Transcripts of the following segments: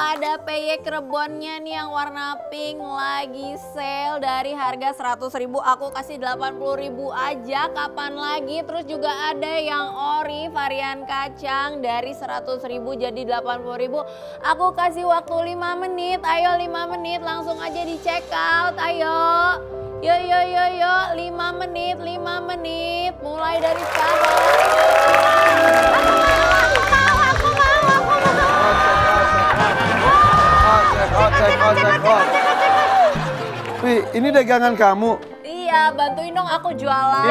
ada peyek rebonnya nih yang warna pink lagi sale dari harga 100.000 aku kasih 80.000 aja, kapan lagi. Terus juga ada yang ori varian kacang dari 100.000 jadi 80.000. Aku kasih waktu 5 menit, ayo 5 menit langsung aja di check out, ayo. Yo 5 menit, mulai dari sekarang. Cek. Wih, ini dagangan kamu. Iya, bantuin dong aku jualan.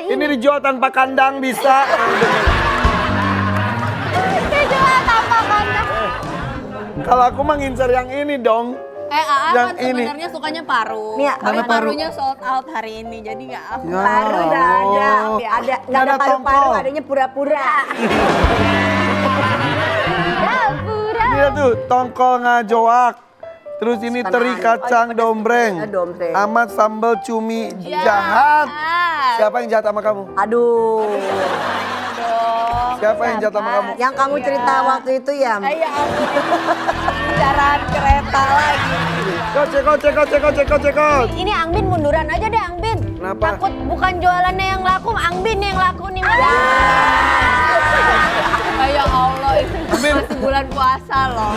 Ini dijual tanpa kandang bisa. Dijual tanpa kandang. Kalau aku mah ngincer yang ini dong. Aa yang kan sebenarnya sukanya paru. Nih, tapi mana paru? parunya sold out hari ini, jadi nggak aku. Ya. Paru udah ada, nggak ada paru-paru, tongkol. adanya pura-pura. Ini tuh tongkol ngajoak. Terus ini teri kacang dombreng. Dombreng. Amat sambal cumi Jahat. jahat. Siapa yang jahat sama kamu? Aduh. Siapa yang jahat sama kamu? Yang kamu cerita waktu itu ya? Ayo aku kendaraan kereta lagi. Kocek. Ini Angbin munduran aja deh Angbin. Kenapa? Takut bukan jualannya yang laku, Angbin yang laku nih. Ya Allah, itu masih bulan puasa loh.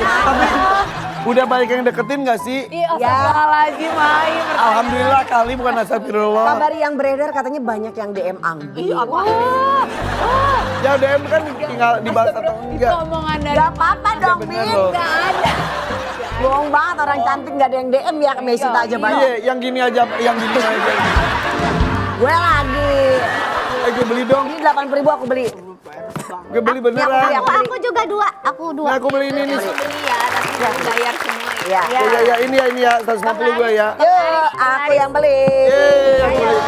Udah baik yang deketin gak sih? Iya, astagfirullahaladzim, Mai. Alhamdulillah kali bukan astagfirullah. Kabar yang beredar katanya banyak yang DM Angbin. Ya DM kan tinggal dibahas atau Itu enggak. omongan dari Gak apa-apa dong, bener Bin. loh. nggak ada. Bohong banget orang cantik gak ada yang DM ya, Mesut aja banyak. Iya, yang gini aja. Gue lagi. Gue beli dong. Ini 80.000 aku beli. Gue beli beneran. Aku juga dua. Aku Nah, aku beli ini nih. Aku beli ya, tapi belum bayar semua ya. Ya. Ya, ini ya 150 gue ya. Yuk, aku yang beli. Yeay, aku beli.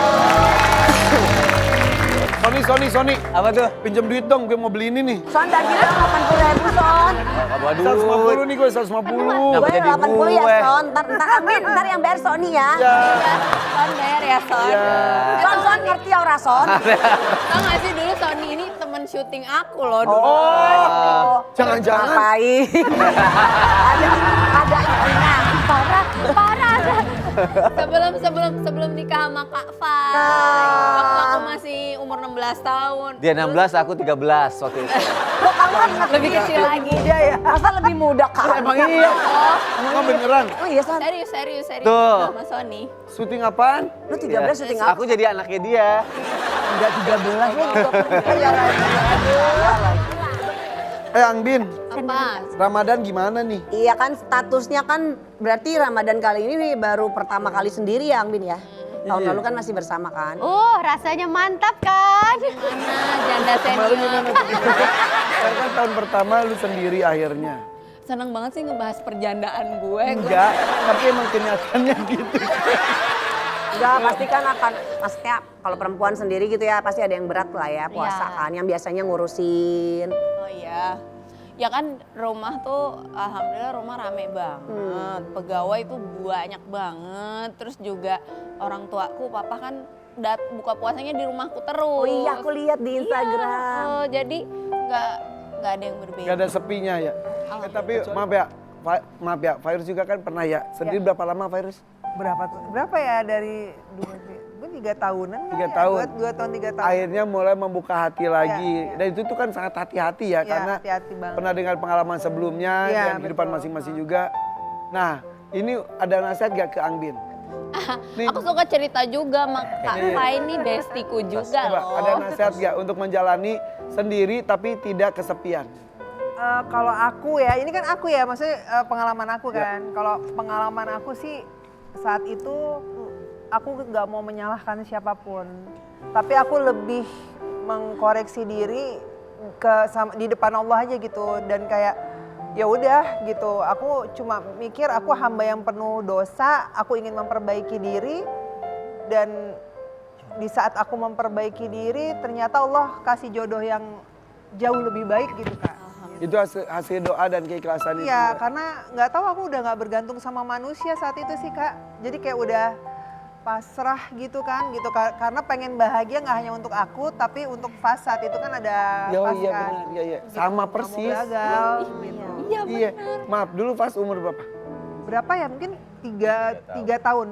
Sony. Apa tuh? Pinjam duit dong, gue mau beli ini nih. Son, udah bilang 80.000 Son. Waduh. 150 nih gue, 150. Dapat Gue jadi 80 ya gue. Son. Ntar Angbin, ntar yang bayar Sony ya. Ya. Son bayar ya, Son. Ya. Son ngerti ya ora Son? Tau gak sih dulu Sony ini temen syuting aku loh dulu. Oh, jangan-jangan. Ngapain? ada ibunya. Parah. Sebelum nikah sama Kak Fai. Waktu aku masih umur 16 tahun. Dia 16, aku 13 waktu itu. Kok kamu kan Lebih kecil lagi. dia ya? Masa lebih muda Kak? Emang iya. Emang beneran. Oh iya Son. Serius. Tuh. Sama Sony. Syuting apaan? Lu 13 syuting apa? Aku jadi anaknya dia. Enggak 13 lu juga kerja. Angbin, Apa? Ramadan gimana nih? Iya kan statusnya kan berarti Ramadan kali ini nih baru pertama kali sendiri ya Angbin ya? Tahun Iya. lalu kan masih bersama kan? Rasanya mantap kan? Mana janda senior. Kan tahun pertama lu sendiri akhirnya. Seneng banget sih ngebahas perjandaan gue. Enggak, tapi emang kenyataannya gitu. Enggak, pasti kan akan, maksudnya kalau perempuan sendiri gitu ya pasti ada yang berat lah ya puasa Iya. kan. Yang biasanya ngurusin. Oh iya. Ya kan rumah tuh alhamdulillah rumah rame banget. Pegawai tuh banyak banget. Terus juga orang tuaku papa kan buka puasanya di rumahku terus. Oh iya aku lihat di Instagram. Iya, jadi nggak ada yang berbeda. Gak ada sepinya ya. Tapi maaf ya, Virus juga kan pernah ya. Sendiri berapa lama Virus? Berapa ya dari gue 3 tahunan lah 3 ya. tahun. 2 tahun 3 tahun. Akhirnya mulai membuka hati lagi. Iya. Dan itu tuh kan sangat hati-hati ya, Iya, karena hati-hati banget. pernah dengar pengalaman sebelumnya Iya, dan kehidupan betul. masing-masing juga. Nah, ini ada nasihat gak ke Angbin? Nih, Aku suka cerita juga sama Kak Fai ini bestiku juga coba, loh. ada nasihat gak untuk menjalani sendiri tapi tidak kesepian? Kalau aku ya, ini kan aku ya, maksudnya pengalaman aku Ya. kan. Kalau pengalaman aku sih saat itu aku nggak mau menyalahkan siapapun, tapi aku lebih mengkoreksi diri di depan Allah aja gitu dan kayak ya udah gitu. Aku cuma mikir aku hamba yang penuh dosa, aku ingin memperbaiki diri dan di saat aku memperbaiki diri ternyata Allah kasih jodoh yang jauh lebih baik gitu Kak. Itu hasil doa dan keikhlasan itu. Iya, karena nggak tahu aku udah nggak bergantung sama manusia saat itu sih Kak. Jadi kayak udah pasrah gitu kan, gitu karena pengen bahagia nggak hanya untuk aku, tapi untuk Fas saat itu kan ada Oh Fas iya kan. benar, iya. Sama Nggak mau persis. gagal gitu. Iya. Maaf, dulu Fas umur berapa? Berapa ya? Mungkin 3 tahun.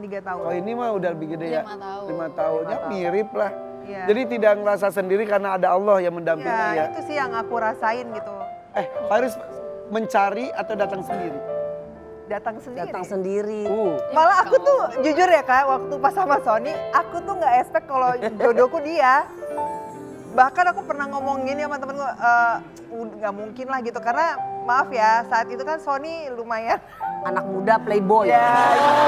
Oh ini mah udah lebih gede ya? 5 tahun. 5 tahun, ya mirip lah. Iya. Jadi tidak ngerasa sendiri karena ada Allah yang mendampingi Ya, ya. itu sih yang aku rasain gitu. Faris mencari atau datang sendiri? Datang sendiri. Datang sendiri. Malah aku tuh jujur ya Kak, waktu pas sama Sony, aku tuh nggak expect kalau jodohku dia. Bahkan aku pernah ngomong gini sama temen gue, nggak mungkin lah gitu. Karena maaf ya, saat itu kan Sony lumayan. Anak muda playboy. Ya,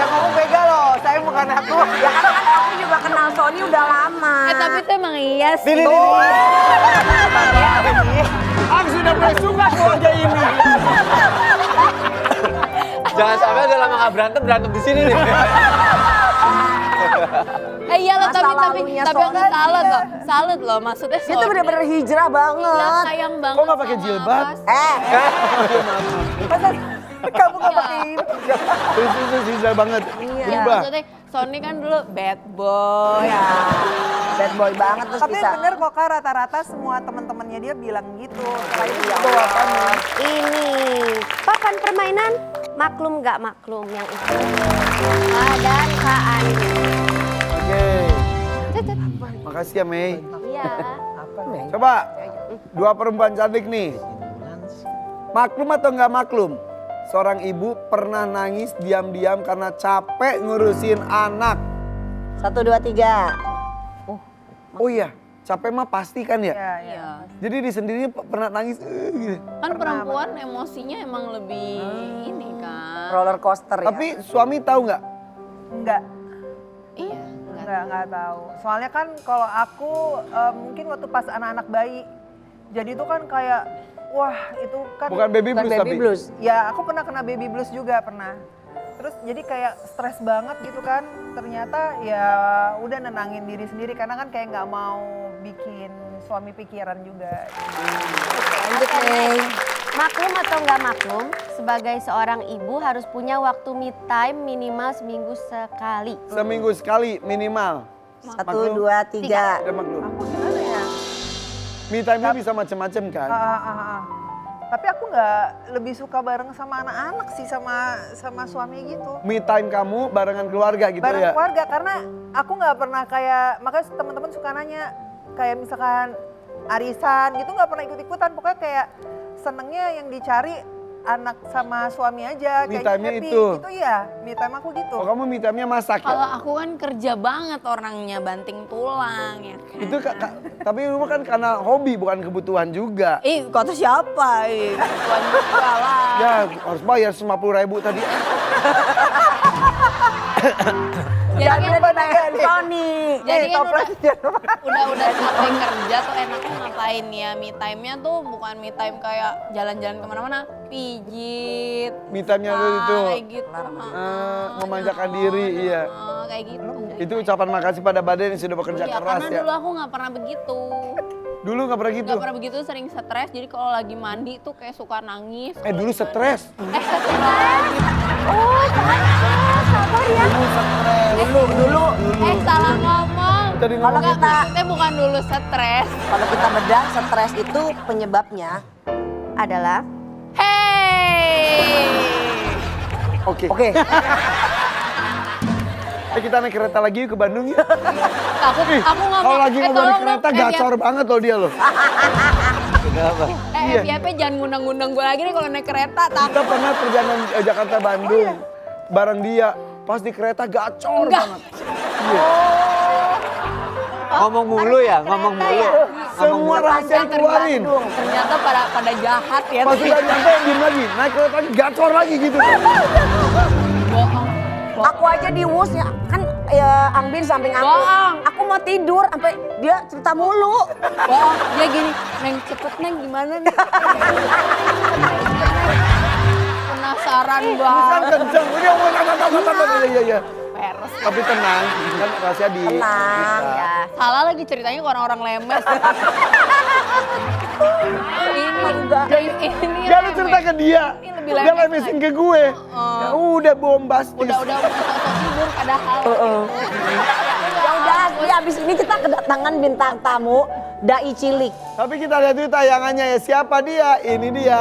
yang ngomong bega loh, saya bukan aku. Ya karena kan aku juga kenal Sony udah lama. Tapi itu emang iya sih. Aku sudah mulai suka keluarga ini. Jangan sampai udah lama gak berantem di sini nih. Iya loh, Masa tapi lalunya aku Sony. salut loh, maksudnya Dia tuh bener-bener hijrah Iya, banget. sayang banget. Kok nggak pakai sama jilbab? Mas. Masa kamu nggak pakai ini? Itu susah banget. Iya. Berubah. Maksudnya Sony kan dulu bad boy. Ya, bad boy banget terus Tapi bisa. bener kok Kak, rata-rata semua teman-temannya dia bilang gitu. Setelah itu bawa kamu. Ini papan permainan maklum nggak maklum yang itu. Kak dan Kak Ani. Oke. Makasih ya Mei. Iya. Coba, 2 perempuan cantik nih. Maklum atau nggak maklum? Seorang ibu pernah nangis diam-diam karena capek ngurusin anak. 1, 2, 3. Oh iya, capek mah pasti kan ya? Iya. Iya. Jadi di sendiri pernah nangis gitu. Kan perempuan emosinya emang lebih ini kan. Roller coaster ya. Tapi suami tahu nggak? Enggak. Iya. Nggak tahu. Soalnya kan kalau aku mungkin waktu pas anak-anak bayi, jadi itu kan kayak, wah itu kan. Bukan baby Bukan blues baby tapi. blues. Ya aku pernah kena baby blues juga pernah. Terus jadi kayak stres banget gitu kan. Ternyata ya udah nenangin diri sendiri karena kan kayak nggak mau bikin suami pikiran juga. Lanjut nih. Maklum atau nggak maklum, sebagai seorang ibu harus punya waktu me time minimal seminggu sekali. Seminggu sekali minimal. 1, Maklum. 2, 3. Udah maklum. Aku gimana ya? Me time-nya bisa macam-macam kan? Tapi aku nggak lebih suka bareng sama anak-anak sih sama suami gitu. Me time kamu barengan keluarga gitu Bareng ya? keluarga karena aku nggak pernah kayak, makanya teman-teman suka nanya kayak misalkan arisan gitu nggak pernah ikut-ikutan. Pokoknya kayak senengnya yang dicari anak sama suami aja. Me kayak time-nya happy itu? Gitu ya, me time aku gitu. Oh kamu me time-nya masak ya? Kalau aku kan kerja banget orangnya, banting tulang ya kan. Itu tapi itu kan karena hobi bukan kebutuhan juga. Kata siapa? Tuan juga lah. Ya harus bayar 50.000 tadi. Jadi kan Sony. Jadi kan toples udah capek kerja tuh enaknya ngapain ya, me time-nya tuh bukan me time kayak jalan-jalan kemana-mana, pijit. Me time-nya itu kayak gitu. memanjakan diri, iya. Kayak gitu. Itu ucapan makasih pada badan yang sudah bekerja Iya, keras karena ya. dulu aku nggak pernah begitu. Dulu nggak pernah gitu? Nggak pernah begitu, sering stres. Jadi kalau lagi mandi tuh kayak suka nangis. Dulu stres. Sabar ya. Dulu. Salah ngomong. Jadi Kalau ngomong kita Maksudnya bukan dulu stres. kalau kita bedah stres itu penyebabnya Adalah Hey. Oke. oke. Kita naik kereta lagi yuk ke Bandung ya. Aku ngomong. Kalau lagi ngomong di tolong kereta dong, gacor banget loh dia loh. Kenapa? Iya. FYP jangan ngundang-ngundang gue lagi nih kalau naik kereta. Kita pernah perjalanan Jakarta Bandung bareng dia. Pas di kereta gacor banget. Iya. Ngomong mulu ya, ngomong mulu. Semua rahasia dikeluarin. Ternyata pada jahat ya. Pas udah nyampe diem lagi, naik kereta lagi gacor lagi gitu. Bohong. Aku aja di WUS ya kan ya Angbin samping aku. Bohong. Aku mau tidur sampai dia cerita mulu. Bohong. Dia gini, Neng cepet Neng gimana nih? Penasaran Kan banget. kenceng, dia ngomong iya. Peres. Tapi tenang, kan rahasia di Tenang, kita. ya. Salah lagi ceritanya ke orang-orang lemes. ini Gak lu cerita ke dia, Ini lebih dia lemes lemesin ke gue. Ya udah bombastis. udah sok tidur padahal. Ya udah, jadi abis ini kita kedatangan bintang tamu Dai Cilik. Tapi kita lihat itu tayangannya ya, siapa dia? Ini dia.